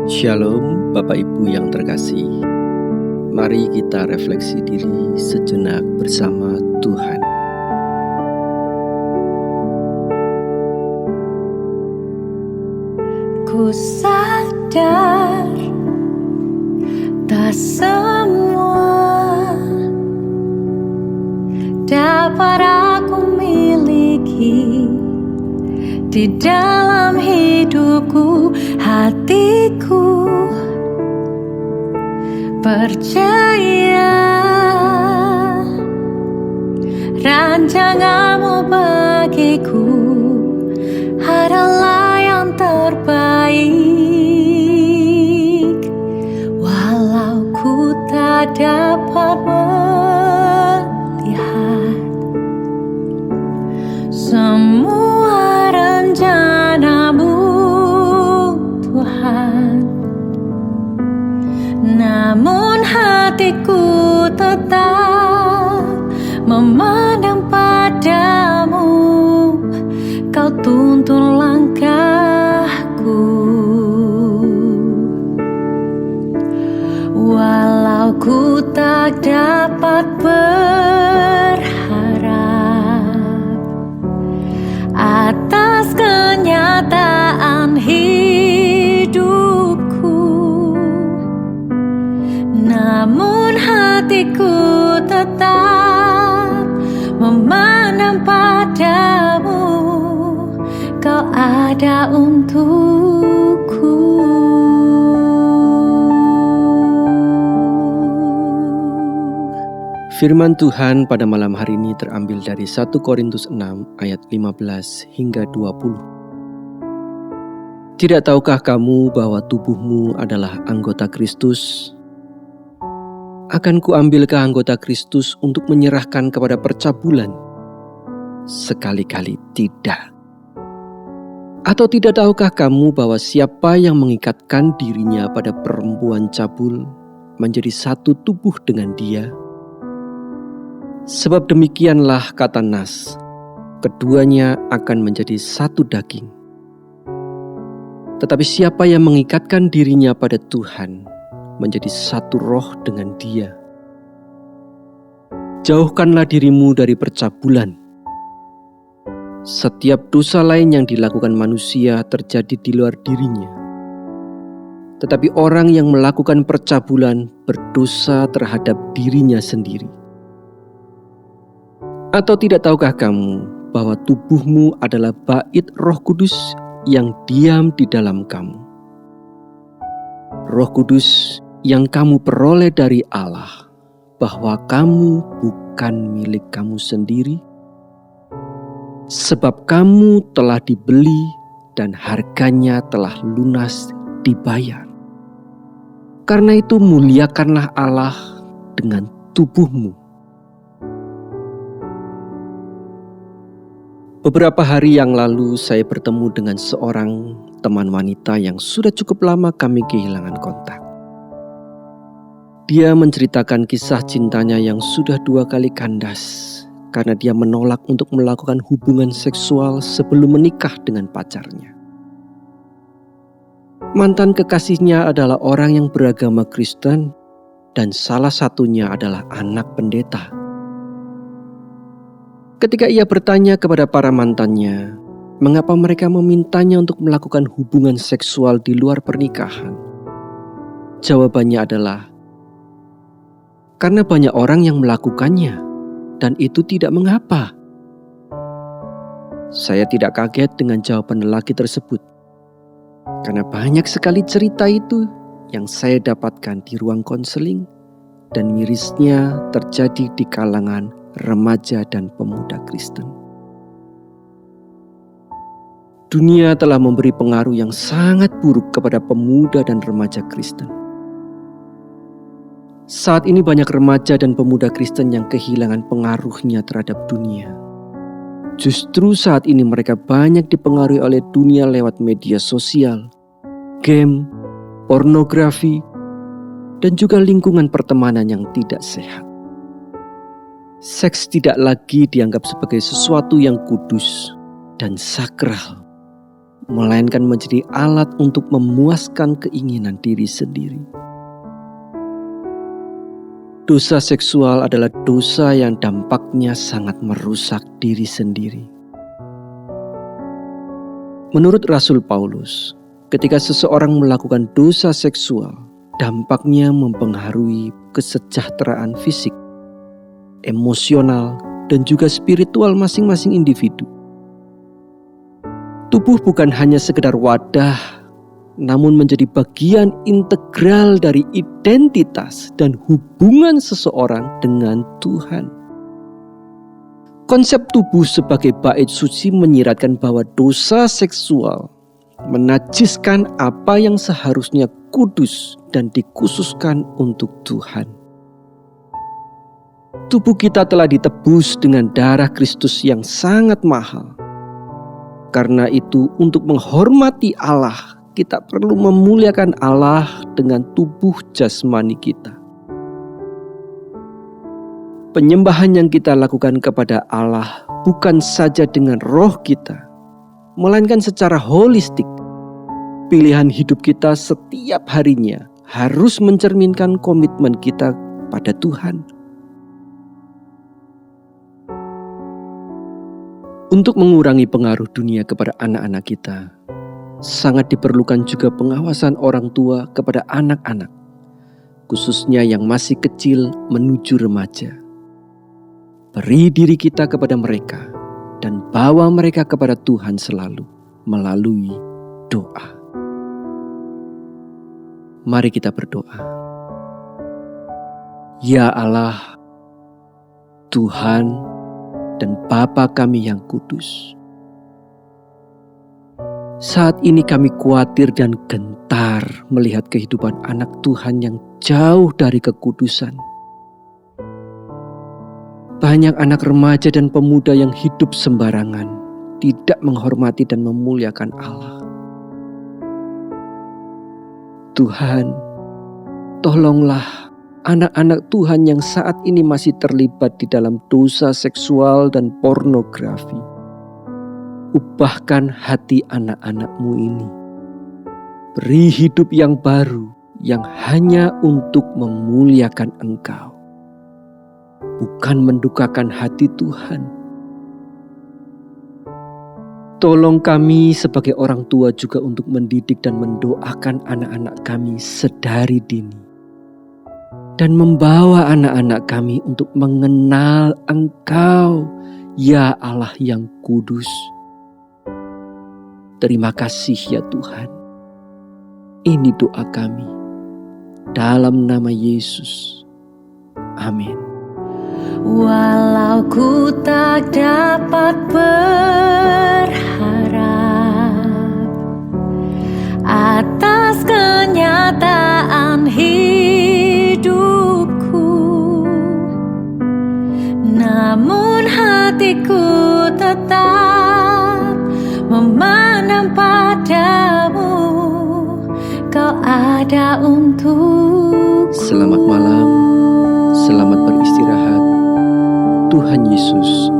Shalom Bapak Ibu yang terkasih. Mari kita refleksi diri sejenak bersama Tuhan. Ku sadar tak semua dapat aku miliki di dalam hidupku. Hatiku percaya rancanganmu bagiku adalah yang terbaik. Walau ku tak dapat melihat semua rencanamu, Tuhan, namun hatiku tetap memandang padamu. Kau tuntun langkahku, walau ku tak dapat berharap atas kenyataan hidupku, namun hatiku tetap memandang padamu. Kau ada untukku. Firman Tuhan pada malam hari ini terambil dari 1 Korintus 6 ayat 15 hingga 20. Tidak tahukah kamu bahwa tubuhmu adalah anggota Kristus? Akan kuambilkah anggota Kristus untuk menyerahkan kepada percabulan? Sekali-kali tidak. Atau tidak tahukah kamu bahwa siapa yang mengikatkan dirinya pada perempuan cabul menjadi satu tubuh dengan dia? Sebab demikianlah kata Nas, keduanya akan menjadi satu daging. Tetapi siapa yang mengikatkan dirinya pada Tuhan menjadi satu roh dengan dia. Jauhkanlah dirimu dari percabulan. Setiap dosa lain yang dilakukan manusia terjadi di luar dirinya. Tetapi orang yang melakukan percabulan berdosa terhadap dirinya sendiri. Atau tidak tahukah kamu bahwa tubuhmu adalah bait Roh Kudus yang diam di dalam kamu? Roh Kudus yang kamu peroleh dari Allah, bahwa kamu bukan milik kamu sendiri, sebab kamu telah dibeli dan harganya telah lunas dibayar. Karena itu muliakanlah Allah dengan tubuhmu. Beberapa hari yang lalu saya bertemu dengan seorang teman wanita yang sudah cukup lama kami kehilangan kontak. Dia menceritakan kisah cintanya yang sudah 2 kali kandas karena dia menolak untuk melakukan hubungan seksual sebelum menikah dengan pacarnya. Mantan kekasihnya adalah orang yang beragama Kristen dan salah satunya adalah anak pendeta. Ketika ia bertanya kepada para mantannya, mengapa mereka memintanya untuk melakukan hubungan seksual di luar pernikahan? Jawabannya adalah, karena banyak orang yang melakukannya, dan itu tidak mengapa. Saya tidak kaget dengan jawaban lelaki tersebut, karena banyak sekali cerita itu yang saya dapatkan di ruang konseling, dan mirisnya terjadi di kalangan remaja dan pemuda Kristen. Dunia telah memberi pengaruh yang sangat buruk kepada pemuda dan remaja Kristen. Saat ini banyak remaja dan pemuda Kristen yang kehilangan pengaruhnya terhadap dunia. Justru saat ini mereka banyak dipengaruhi oleh dunia lewat media sosial, game, pornografi, dan juga lingkungan pertemanan yang tidak sehat. Seks tidak lagi dianggap sebagai sesuatu yang kudus dan sakral, melainkan menjadi alat untuk memuaskan keinginan diri sendiri. Dosa seksual adalah dosa yang dampaknya sangat merusak diri sendiri. Menurut Rasul Paulus, ketika seseorang melakukan dosa seksual, dampaknya mempengaruhi kesejahteraan fisik, emosional, dan juga spiritual masing-masing individu. Tubuh bukan hanya sekedar wadah, namun menjadi bagian integral dari identitas dan hubungan seseorang dengan Tuhan. Konsep tubuh sebagai bait suci menyiratkan bahwa dosa seksual menajiskan apa yang seharusnya kudus dan dikhususkan untuk Tuhan. Tubuh kita telah ditebus dengan darah Kristus yang sangat mahal. Karena itu, untuk menghormati Allah, kita perlu memuliakan Allah dengan tubuh jasmani kita. Penyembahan yang kita lakukan kepada Allah bukan saja dengan roh kita, melainkan secara holistik. Pilihan hidup kita setiap harinya harus mencerminkan komitmen kita pada Tuhan. Untuk mengurangi pengaruh dunia kepada anak-anak kita, sangat diperlukan juga pengawasan orang tua kepada anak-anak, khususnya yang masih kecil menuju remaja. Beri diri kita kepada mereka dan bawa mereka kepada Tuhan selalu melalui doa. Mari kita berdoa. Ya Allah, Tuhan dan Bapa kami yang kudus, saat ini kami khawatir dan gentar melihat kehidupan anak Tuhan yang jauh dari kekudusan. Banyak anak remaja dan pemuda yang hidup sembarangan, tidak menghormati dan memuliakan Allah. Tuhan, tolonglah anak-anak Tuhan yang saat ini masih terlibat di dalam dosa seksual dan pornografi. Ubahkan hati anak-anak-Mu ini. Beri hidup yang baru yang hanya untuk memuliakan Engkau, bukan mendukakan hati Tuhan. Tolong kami sebagai orang tua juga untuk mendidik dan mendoakan anak-anak kami sedari dini, dan membawa anak-anak kami untuk mengenal Engkau, ya Allah yang kudus. Terima kasih ya Tuhan. Ini doa kami dalam nama Yesus. Amin. Walau ku tak dapat berharap atas kenyataan hidupku, namun hatiku tetap memandang padamu. Kau ada untukku. Selamat malam, selamat beristirahat. Tuhan Yesus